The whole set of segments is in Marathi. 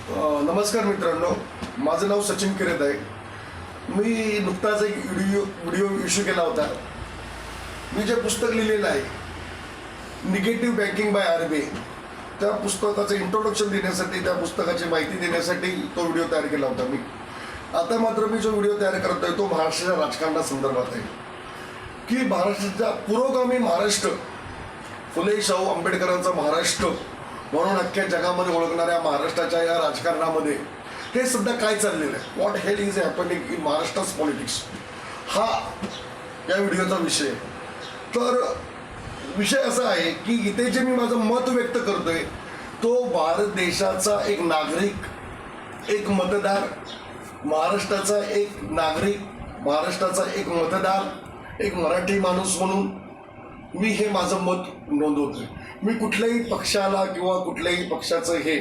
नमस्कार मित्रांनो, माझं नाव सचिन किरेत आहे. मी नुकताच एक व्हिडिओ इश्यू केला होता. मी जे पुस्तक लिहिलेलं आहे निगेटिव्ह बँकिंग बाय RBI, त्या पुस्तकाचं इंट्रोडक्शन देण्यासाठी, त्या पुस्तकाची माहिती देण्यासाठी तो व्हिडिओ तयार केला होता मी. आता मात्र मी जो व्हिडिओ तयार करतोय तो महाराष्ट्राच्या राजकारणासंदर्भात आहे की महाराष्ट्राचा पुरोगामी महाराष्ट्र, फुले शाहू आंबेडकरांचा महाराष्ट्र म्हणून अख्ख्या जगामध्ये ओळखणाऱ्या महाराष्ट्राच्या या राजकारणामध्ये हे सध्या काय चाललेलं आहे, what hell is happening in Maharashtra's politics, हा या व्हिडिओचा विषय. तर विषय असा आहे की इथे जे मी माझं मत व्यक्त करतोय तो भारत देशाचा एक नागरिक, एक मतदार, महाराष्ट्राचा एक नागरिक, महाराष्ट्राचा एक मतदार, एक मराठी माणूस म्हणून मी हे माझं मत नोंदवतोय. मी कुठल्याही पक्षाला किंवा कुठल्याही पक्षाचं हे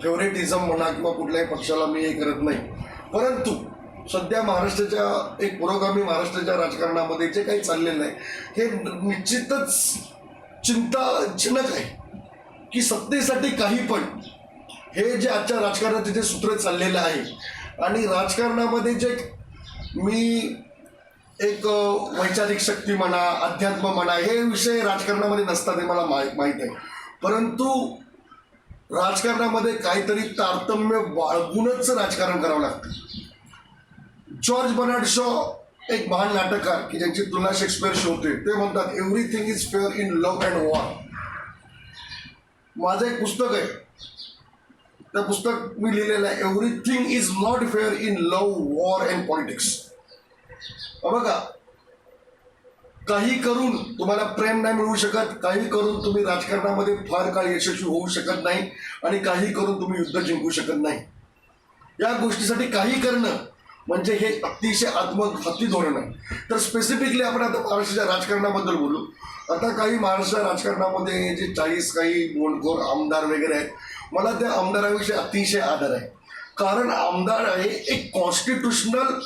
फेवरेटिझम म्हणा किंवा कुठल्याही पक्षाला मी हे करत नाही. परंतु सध्या महाराष्ट्राच्या एक पुरोगामी महाराष्ट्राच्या राजकारणामध्ये जे काही चाललेलं आहे हे निश्चितच चिंताजनक आहे की सत्तेसाठी काही पण, हे जे आजच्या राजकारणाचे जे सूत्र चाललेलं आहे आणि राजकारणामध्ये जे मी एक वैचारिक शक्ती म्हणा, अध्यात्म म्हणा, हे विषय राजकारणामध्ये नसतात हे मला माहीत आहे. परंतु राजकारणामध्ये काहीतरी तारतम्य बाळगूनच राजकारण करावं लागतं. जॉर्ज बर्नार्ड शॉ एक महान नाटककार की ज्यांची तुलना शेक्सपियरशी होते, ते म्हणतात everything is fair in love and war. माझं एक पुस्तक आहे, त्या पुस्तक मी लिहिलेलं आहे everything is not fair in love, war and politics. बघा, काही करून तुम्हाला प्रेम नाही मिळू शकत, काही करून तुम्ही राजकारणामध्ये फार काळ यशस्वी होऊ शकत नाही आणि काही करून तुम्ही युद्ध जिंकू शकत नाही. या गोष्टीसाठी काही करणं म्हणजे हे अतिशय आत्मघाती धोरण आहे. तर स्पेसिफिकली आपण आता महाराष्ट्राच्या राजकारणाबद्दल बोलू. आता काही महाराष्ट्र राजकारणामध्ये जे 40 काही बोंडखोर आमदार वगैरे आहेत, मला त्या आमदाराविषयी अतिशय आदर आहे. कारण आमदार हे एक कॉन्स्टिट्यूशनल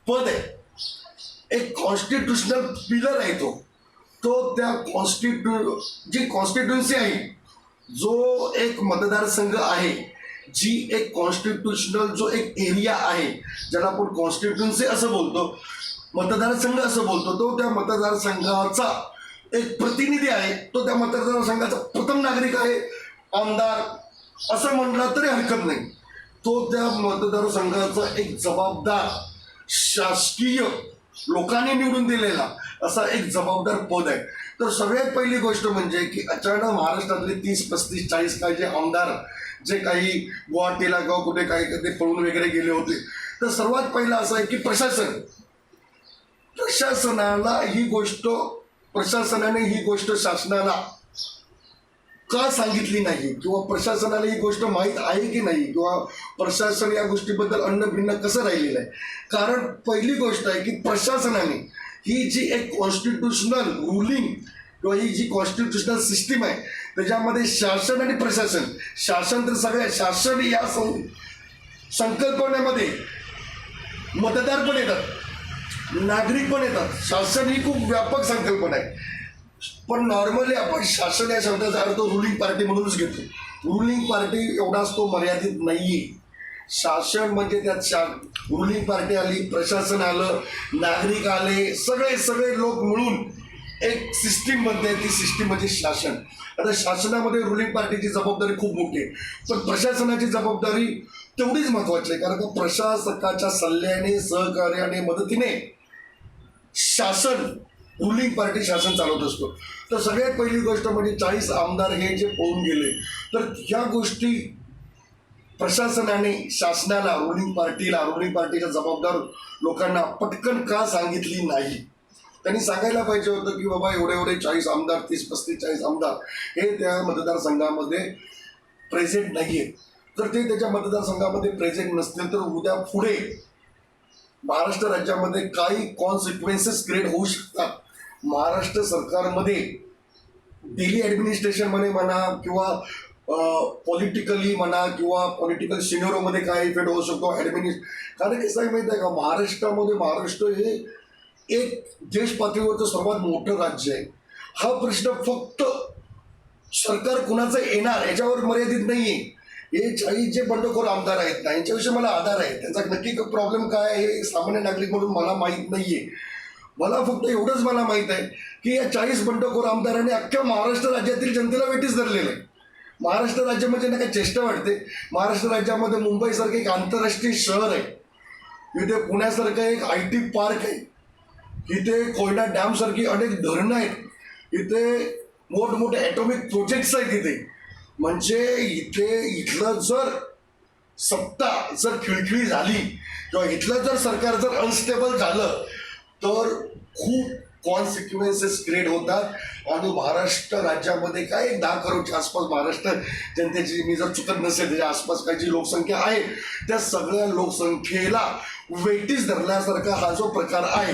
पद आहे, एक कॉन्स्टिट्यूशनल पिलर आहे. तो त्या जी कॉन्स्टिट्युन्सी आहे, जो एक मतदारसंघ आहे, जी एक कॉन्स्टिट्यूशनल जो एक एरिया आहे, ज्याला आपण कॉन्स्टिट्युन्सी असं बोलतो, मतदारसंघ असं बोलतो, तो त्या मतदारसंघाचा एक प्रतिनिधी आहे, तो त्या मतदारसंघाचा प्रथम नागरिक आहे. आमदार असं म्हटलं तरी हरकत नाही. तो त्या मतदारसंघाचा एक जबाबदार, शासकीय, लोकांनी निवडून दिलेला असा एक जबाबदार पद आहे. तर सगळ्यात पहिली गोष्ट म्हणजे की अचानक महाराष्ट्रातले 30, 35, 40 काही जे आमदार जे काही गुवाहाटीला किंवा कुठे काही ते पळून वगैरे गेले होते, तर सर्वात पहिलं असं आहे की प्रशासनाने ही गोष्ट शासनाला का सांगितली नाही किंवा प्रशासनाला ही गोष्ट माहीत आहे की नाही किंवा प्रशासन या गोष्टीबद्दल अन्न भिन्न कसं राहिलेलं आहे. कारण पहिली गोष्ट आहे की प्रशासनाने ही जी एक कॉन्स्टिट्यूशनल रुलिंग किंवा ही जी कॉन्स्टिट्यूशनल सिस्टीम आहे त्याच्यामध्ये शासन आणि प्रशासन, शासन तर सगळ्या, शासन या संकल्पनेमध्ये मतदार पण येतात, नागरिक पण येतात. शासन ही खूप व्यापक संकल्पना आहे. पण नॉर्मली आपण शासन या शब्दाचा अर्थ रुलिंग पार्टी म्हणूनच घेतो. रुलिंग पार्टी एवढाच तो मर्यादित नाहीये. शासन म्हणजे त्यात रुलिंग पार्टी आली, प्रशासन आलं, नागरिक आले, सगळे लोक मिळून एक सिस्टीम बनते. ती सिस्टीम म्हणजे शासन. आता शासनामध्ये रुलिंग पार्टीची जबाबदारी खूप मोठी आहे, पण प्रशासनाची जबाबदारी तेवढीच महत्वाची आहे. कारण का प्रशासकाच्या सल्ल्याने, सहकार्याने, मदतीने शासन, रुलिंग पार्टी शासन चालवत असतो. तर सगळ्यात पहिली गोष्ट म्हणजे 40 आमदार हे जे पळून गेले, तर ह्या गोष्टी प्रशासनाने शासनाला, रुलिंग पार्टीच्या जबाबदार लोकांना पटकन का सांगितली नाही. त्यांनी सांगायला पाहिजे होतं की बाबा एवढे 40 आमदार, 30, 35, 40 आमदार हे त्या मतदारसंघामध्ये प्रेझेंट नाही आहेत. तर ते त्याच्या मतदारसंघामध्ये प्रेझेंट नसतील तर उद्या पुढे महाराष्ट्र राज्यामध्ये काही कॉन्सिक्वेन्सेस क्रिएट होऊ शकतात. महाराष्ट्र सरकारमध्ये डेली ॲडमिनिस्ट्रेशनमध्ये म्हणा किंवा पॉलिटिकली म्हणा किंवा पॉलिटिकल सिनेरोमध्ये काय इफेक्ट होऊ शकतो कारण कसं आहे माहिती आहे का, महाराष्ट्र हे एक देश पातळीवरचं सर्वात मोठं राज्य आहे. हा प्रश्न फक्त सरकार कुणाचं येणार याच्यावर मर्यादित नाही आहे. हे 40 जे बंडखोर आमदार आहेत ना, यांच्याविषयी मला आधार आहे. त्यांचा नक्की प्रॉब्लेम काय आहे हे सामान्य नागरिक म्हणून मला माहीत नाहीये. मला फक्त एवढंच मला माहीत आहे की या 40 बंडखोर आमदारांनी अख्ख्या महाराष्ट्र राज्यातील जनतेला वेठीस धरलेलं आहे. महाराष्ट्र राज्य म्हणजे ना काय चेष्टा वाटते. महाराष्ट्र राज्यामध्ये मुंबईसारखं एक आंतरराष्ट्रीय शहर आहे, इथे पुण्यासारखं एक IT पार्क आहे, इथे कोयना डॅम सारखी अनेक धरणं आहेत, इथे मोठमोठे ॲटॉमिक प्रोजेक्ट्स आहेत इथे. म्हणजे इथलं जर सत्ता जर खिळखिळी झाली किंवा इथलं जर सरकार जर अनस्टेबल झालं तर खूप कॉन्सिक्वेन्सेस क्रिएट होतात आणि महाराष्ट्र राज्यामध्ये काय 10 करोडच्या आसपास महाराष्ट्र जनतेची, मी जर चुकत नसेल त्याच्या आसपास काही जी लोकसंख्या आहे त्या सगळ्या लोकसंख्येला वेठीस धरल्यासारखा हा जो प्रकार आहे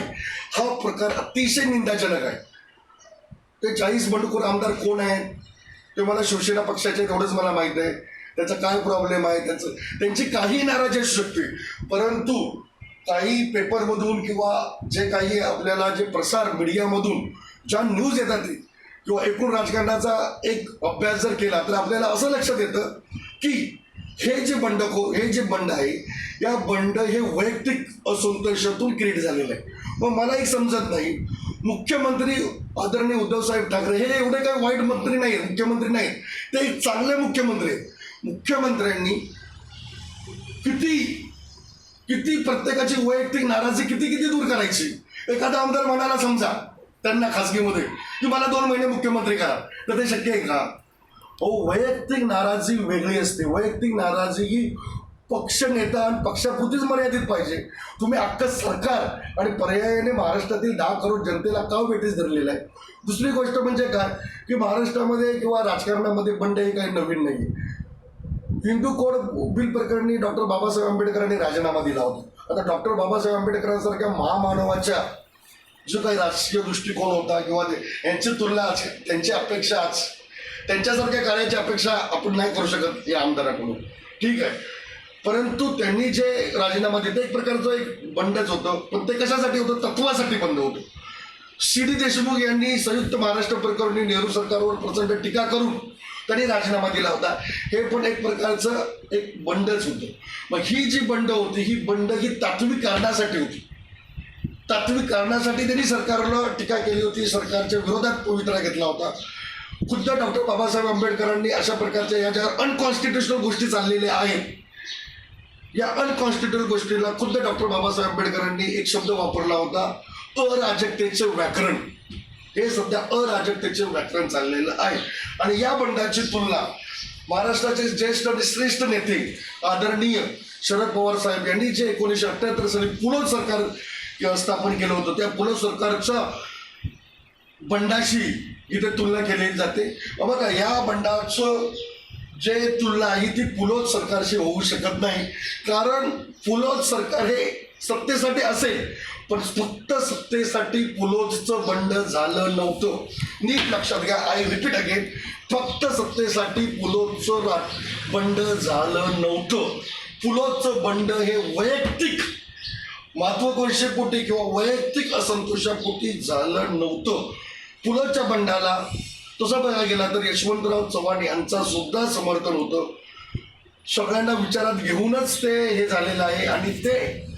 हा प्रकार अतिशय निंदाजनक आहे. ते 40 बंडखोर आमदार कोण आहेत ते मला शिवसेना पक्षाचे तेवढंच मला माहीत आहे. त्याचा काय प्रॉब्लेम आहे, त्यांची काही नाराजी असू शकते, परंतु काही पेपरमधून किंवा जे काही आपल्याला जे प्रसार मीडियामधून ज्या न्यूज येतात किंवा एकूण राजकारणाचा एक अभ्यास जर केला तर आपल्याला असं लक्षात येतं की हे जे बंडखोर, हे जे बंड आहे, या बंड हे वैयक्तिक असंतोषातून क्रिएट झालेलं आहे. मग मला एक समजत नाही, मुख्यमंत्री आदरणीय उद्धवसाहेब ठाकरे हे एवढे काही वाईट मंत्री नाही आहेत, मुख्यमंत्री नाहीत, ते एक चांगले मुख्यमंत्री आहेत. मुख्यमंत्र्यांनी किती प्रत्येकाची वैयक्तिक नाराजी किती दूर करायची. एखादा आमदार म्हणाला समजा त्यांना खासगीमध्ये की मला 2 महिने मुख्यमंत्री करा, तर ते शक्य आहे का? वैयक्तिक नाराजी वेगळी असते. वैयक्तिक नाराजी ही पक्ष नेता आणि पक्षापुरतीच मर्यादित पाहिजे. तुम्ही अख्खं सरकार आणि पर्यायाने महाराष्ट्रातील 10 करोड जनतेला का वेठीस धरलेलं आहे. दुसरी गोष्ट म्हणजे काय की महाराष्ट्रामध्ये किंवा राजकारणामध्ये बंड हे काही नवीन नाही. हिंदू कोड बिल प्रकरणी डॉक्टर बाबासाहेब आंबेडकरांनी राजीनामा दिला होता. आता डॉक्टर बाबासाहेब आंबेडकरांसारख्या महामानवाच्या जो काही राजकीय दृष्टिकोन होता किंवा यांची तुलना आज, त्यांची अपेक्षा आज त्यांच्यासारख्या कार्याची अपेक्षा आपण नाही करू शकत या आमदाराकडून, ठीक आहे. परंतु त्यांनी जे राजीनामा दिला एक प्रकारचं एक बंडच होतं, पण ते कशासाठी होतं? तत्वासाठी बंद होतं. CD देशमुख यांनी संयुक्त महाराष्ट्र प्रकरणी नेहरू सरकारवर प्रचंड टीका करून त्यांनी राजीनामा दिला होता. हे पण एक प्रकारचं एक बंडच होतं. मग ही जी बंड होती ही बंड ही तात्विक कारणासाठी होती. तात्विक कारणासाठी त्यांनी सरकारला टीका केली होती, सरकारच्या विरोधात पवित्रा घेतला होता. खुद्द डॉक्टर बाबासाहेब आंबेडकरांनी अशा प्रकारच्या या ज्या अनकॉन्स्टिट्युशनल गोष्टी चाललेल्या आहेत, या अनकॉन्स्टिट्युशनल गोष्टीला खुद्द डॉक्टर बाबासाहेब आंबेडकरांनी एक शब्द वापरला होता, अराजकतेचे व्याकरण. हे सध्या अराजकतेचे व्याकरण चाललेलं आहे. आणि या बंडाची तुलना महाराष्ट्राचे ज्येष्ठ आणि श्रेष्ठ नेते आदरणीय शरद पवार साहेब यांनी जे 1978 साली पुलोद सरकार स्थापन केलं होतं त्या पुलोद सरकारच्या बंडाशी इथे तुलना केली जाते. बघा, या बंडाचं जे तुलना आहे ती पुलोद सरकारशी होऊ शकत नाही. कारण पुलोद सरकार हे सत्तेसाठी असेल, पण फक्त सत्तेसाठी पुलोदचं बंड झालं नव्हतं. नीट लक्षात घ्या, आय रिपीट अगेन, फक्त सत्तेसाठी पुलोदचं बंड झालं नव्हतं. पुलोदचं बंड हे वैयक्तिक महत्त्वाकांक्षेपोटी किंवा वैयक्तिक असंतोषापोटी झालं नव्हतं. पुलोदच्या बंडाला तसं बघायला गेला तर यशवंतराव चव्हाण यांचा सुद्धा समर्थन होतं. सगळ्यांना विचारात घेऊनच ते हे झालेलं आहे. आणि ते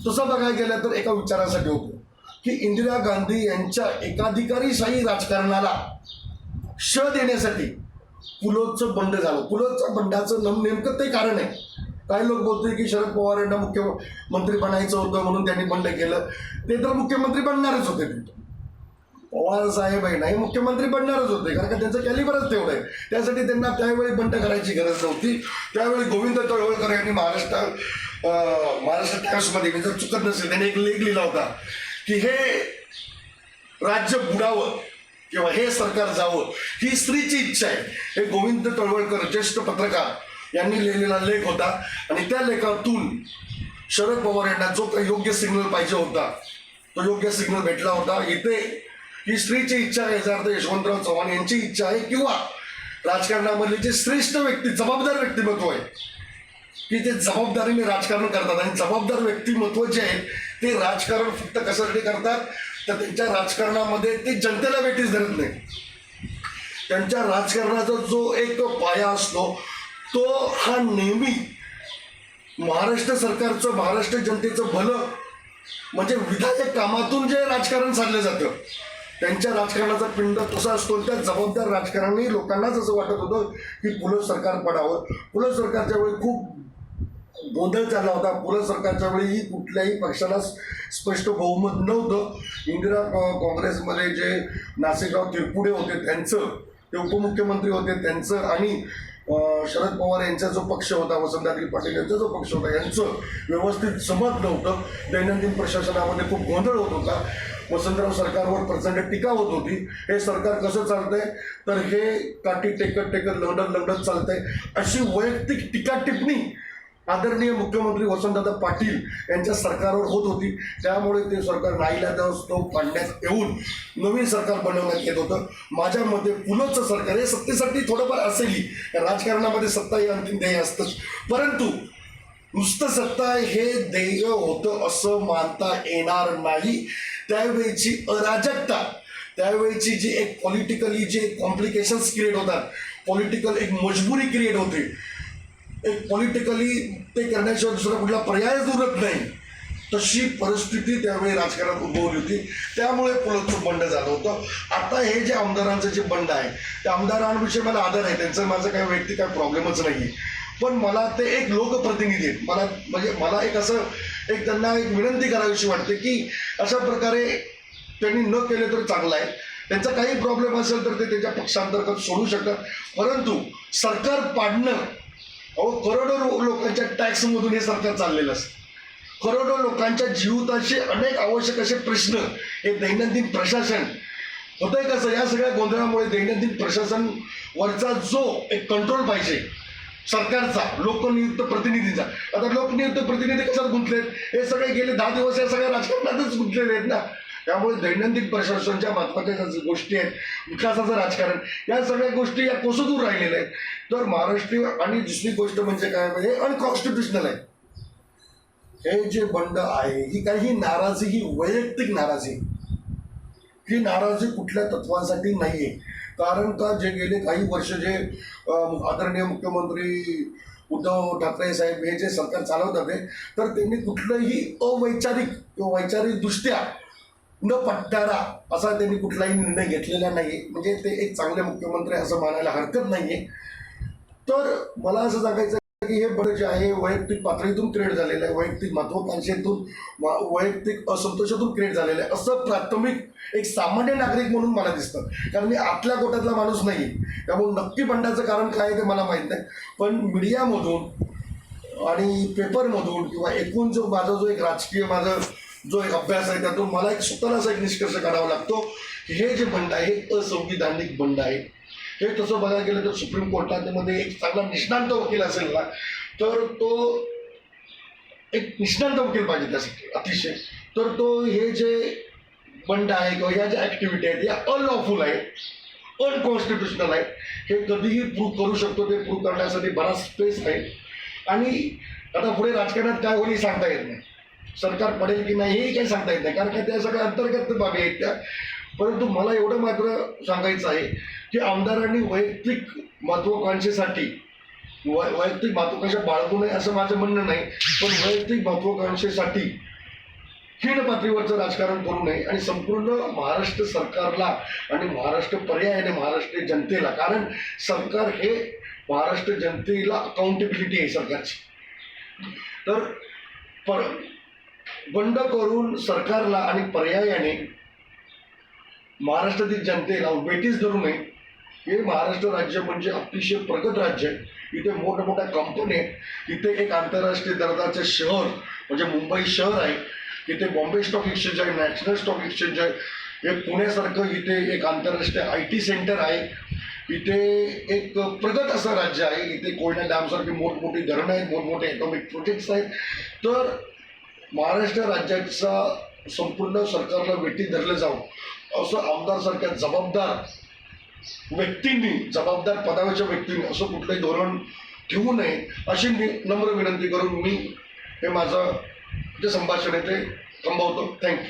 तसं बघायला गेलं तर एका विचारासाठी होतं की इंदिरा गांधी यांच्या एकाधिकारीशाही राजकारणाला श देण्यासाठी पुलोदचं बंड झालं. पुलोदच्या बंडाचं नेमकं ते कारण आहे. काही लोक बोलते की शरद पवार यांना मुख्यमंत्री बनायचं होतं म्हणून त्यांनी बंड केलं. ते तर मुख्यमंत्री बनणारच होते. पवार साहेब आहे नाही मुख्यमंत्री बनणारच होते, कारण का त्यांचं कॅलिबरच तेवढं आहे. त्यासाठी त्यांना त्यावेळी बंड करायची गरज नव्हती. त्यावेळी गोविंद तळवळकर यांनी महाराष्ट्र टाइम्समध्ये, मी जर चुकत नसेल, त्यांनी एक लेख लिहिला होता की हे राज्य बुडावं किंवा हे सरकार जावं ही स्त्रीची इच्छा आहे. हे गोविंद तळवळकर ज्येष्ठ पत्रकार यांनी लिहिलेला लेख होता. आणि त्या लेखातून शरद पवार यांना जो काही योग्य सिग्नल पाहिजे होता तो योग्य सिग्नल भेटला होता. इथे ही स्त्रीची इच्छा आहे, याचा अर्थ यशवंतराव चव्हाण यांची इच्छा आहे किंवा राजकारणामधले जे श्रेष्ठ व्यक्ती, जबाबदार व्यक्तिमत्व आहे की ते जबाबदारीने राजकारण करतात. आणि जबाबदार व्यक्तिमत्व जे आहे ते राजकारण फक्त कशासाठी करतात तर त्यांच्या राजकारणामध्ये ते जनतेला वेठीस धरत नाही. त्यांच्या राजकारणाचा जो एक पाया असतो तो हा नेहमी महाराष्ट्र सरकारचं, महाराष्ट्र जनतेचं भलं म्हणजे विधायक कामातून जे राजकारण साधलं जातं, त्यांच्या राजकारणाचा पिंड तसा असतो. त्या जबाबदार राजकारणी लोकांनाच असं वाटत होतं की पुलं सरकार पडावं. पुलं सरकारच्या वेळी खूप गोंधळ चालला होता. पुलं सरकारच्या वेळी कुठल्याही पक्षाला स्पष्ट बहुमत नव्हतं. इंदिरा काँग्रेसमध्ये जे नासेगाव तिरपुडे होते त्यांचं, ते उपमुख्यमंत्री होते त्यांचं, आणि शरद पवार यांचा जो पक्ष होता, वसंतदादा पाटील यांचा जो पक्ष होता, यांचं व्यवस्थित जमत नव्हतं. दैनंदिन प्रशासनामध्ये खूप गोंधळ होत होता. वसंतराव सरकारवर प्रचंड टीका होत होती. हे सरकार कसं चालतंय तर हे काठी टेकत टेकत लढत चालतंय, अशी वैयक्तिक टीका टिप्पणी आदरणीय मुख्यमंत्री वसंतदादा पाटील यांच्या सरकारवर होत होती. त्यामुळे ते सरकार नाईलाजास्तव पाडण्यात येऊन नवीन सरकार बनवण्यात येत होतं. माझ्या मते पुलंचं सरकार हे सत्तेसाठी थोडंफार असेलही, राजकारणामध्ये सत्ता हे अंतिम ध्येय असतंच, परंतु नुसतं सत्ता हे ध्येय होतं असं मानता येणार नाही. त्यावेळीची अराजकता, त्यावेळीची जी एक पॉलिटिकली जे कॉम्प्लिकेशन्स क्रिएट होतात, पॉलिटिकल एक मजबुरी क्रिएट होते, एक पॉलिटिकली ते करण्याशिवाय दुसरा कुठला पर्यायच उरत नाही, तशी परिस्थिती त्यावेळी राजकारणात उद्भवली होती. त्यामुळे पुलंचं बंड झालं होतं. आता हे जे आमदारांचं जे बंड आहे, त्या आमदारांविषयी मला आदर आहे, त्यांचं माझं काही वैयक्तिक काही प्रॉब्लेमच नाही, पण मला ते एक लोकप्रतिनिधी आहेत. मला एक असं एक त्यांना एक विनंती करावीशी वाटते की अशा प्रकारे त्यांनी न केले तर चांगलं आहे. त्यांचा काही प्रॉब्लेम असेल तर ते त्यांच्या पक्षांतर्गत सोडू शकतात, परंतु सरकार पाडणं, करोडो लोकांच्या टॅक्समधून हे सरकार चाललेलं असतं. करोडो लोकांच्या जीविताचे अनेक आवश्यक असे प्रश्न हे दैनंदिन प्रशासन होतंय कसं, या सगळ्या गोंधळामुळे दैनंदिन प्रशासन वरचा जो एक कंट्रोल पाहिजे सरकारचा, लोकनियुक्त प्रतिनिधीचा, आता लोकनियुक्त प्रतिनिधी कशात गुंतलेत, हे सगळे गेले 10 दिवस या सगळ्या राजकारणातच गुंतलेले आहेत ना. त्यामुळे दैनंदिन प्रशासनच्या महत्त्वाच्या गोष्टी आहेत, विकासाचं राजकारण, या सगळ्या गोष्टी या कोसदूर राहिलेल्या आहेत. तर महाराष्ट्रीय, आणि दुसरी गोष्ट म्हणजे काय, म्हणजे अनकॉन्स्टिट्युशनल आहे हे जे बंड आहे. ही काही नाराजी, ही वैयक्तिक नाराजी, ही नाराजी कुठल्या तत्वांसाठी नाही आहे. कारण का जे गेले काही वर्ष जे आदरणीय मुख्यमंत्री उद्धव ठाकरे साहेब हे जे सरकार चालवतात आहे, तर त्यांनी कुठलंही अवैचारिक किंवा वैचारिकदृष्ट्या न पटणारा असा त्यांनी कुठलाही निर्णय घेतलेला नाही. म्हणजे ते एक चांगले मुख्यमंत्री असं मानायला हरकत नाही आहे. तर मला असं सांगायचं की हे बरं जे आहे वैयक्तिक पातळीतून क्रिएट झालेलं आहे, वैयक्तिक महत्त्वाकांक्षेतून, वैयक्तिक असंतोषातून क्रिएट झालेलं आहे, असं प्राथमिक एक सामान्य नागरिक म्हणून मला दिसतं. कारण मी आतल्या गोटातला माणूस नाही, त्यामुळे नक्की बंडाचं कारण काय ते मला माहीत नाही. पण मीडियामधून आणि पेपरमधून किंवा एकूण जो माझा जो एक राजकीय माझा जो एक अभ्यास आहे, त्यातून मला एक स्वतःला असा एक निष्कर्ष काढावा लागतो की हे जे बंड आहे हे असंविधानिक बंड आहे. हे तसं बघायला गेलं तर सुप्रीम कोर्टामध्ये एक चांगला निष्णांत वकील असेल ना, तर तो एक निष्णांत वकील पाहिजे त्यासाठी अतिशय. तर तो हे जे बंड आहे किंवा ह्या ज्या ॲक्टिव्हिटी आहेत या अनलॉफुल आहेत, अनकॉन्स्टिट्युशनल आहेत, हे कधीही प्रूव्ह करू शकतो. ते प्रूव्ह करण्यासाठी बराच स्पेस आहे. आणि आता पुढे राजकारणात काय होईल सांगता येत नाही, सरकार पडेल की नाही हेही काही सांगता येत नाही, कारण का त्या सगळ्या अंतर्गत बाबी आहेत त्या. परंतु मला एवढं मात्र सांगायचं आहे की आमदारांनी वैयक्तिक महत्त्वाकांक्षेसाठी वैयक्तिक महत्त्वाकांक्षा बाळगू नये असं माझं म्हणणं नाही, पण वैयक्तिक महत्त्वाकांक्षेसाठी हीन पातळीवरचं राजकारण करू नये आणि संपूर्ण महाराष्ट्र सरकारला आणि महाराष्ट्र पर्यायाने महाराष्ट्र जनतेला, कारण सरकार हे महाराष्ट्र जनतेला अकाउंटेबिलिटी आहे सरकारची, तर बंड करून सरकारला आणि पर्यायाने महाराष्ट्रातील जनतेला वेठीस धरू नये. हे महाराष्ट्र राज्य म्हणजे अतिशय प्रगत राज्य आहे. इथे मोठमोठ्या कंपन्या आहेत, इथे एक आंतरराष्ट्रीय दर्जाचे शहर म्हणजे मुंबई शहर आहे, इथे बॉम्बे स्टॉक एक्सचेंज आहे, नॅशनल स्टॉक एक्सचेंज आहे, एक पुण्यासारखं इथे एक आंतरराष्ट्रीय IT सेंटर आहे, इथे एक प्रगत असं राज्य आहे, इथे कोयना डॅमसारखी मोठमोठी धरणं आहेत, मोठमोठे ॲटॉमिक प्रोजेक्ट्स आहेत. तर महाराष्ट्र राज्याचा संपूर्ण सरकारला वेठी धरलं जावं असं आमदारसारख्या जबाबदार व्यक्तींनी, जबाबदार पदाच्या व्यक्तींनी असं कुठलंही धोरण ठेवू नये अशी नम्र विनंती करून मी हे माझं जे संभाषण आहे ते थांबवतो. थँक्यू.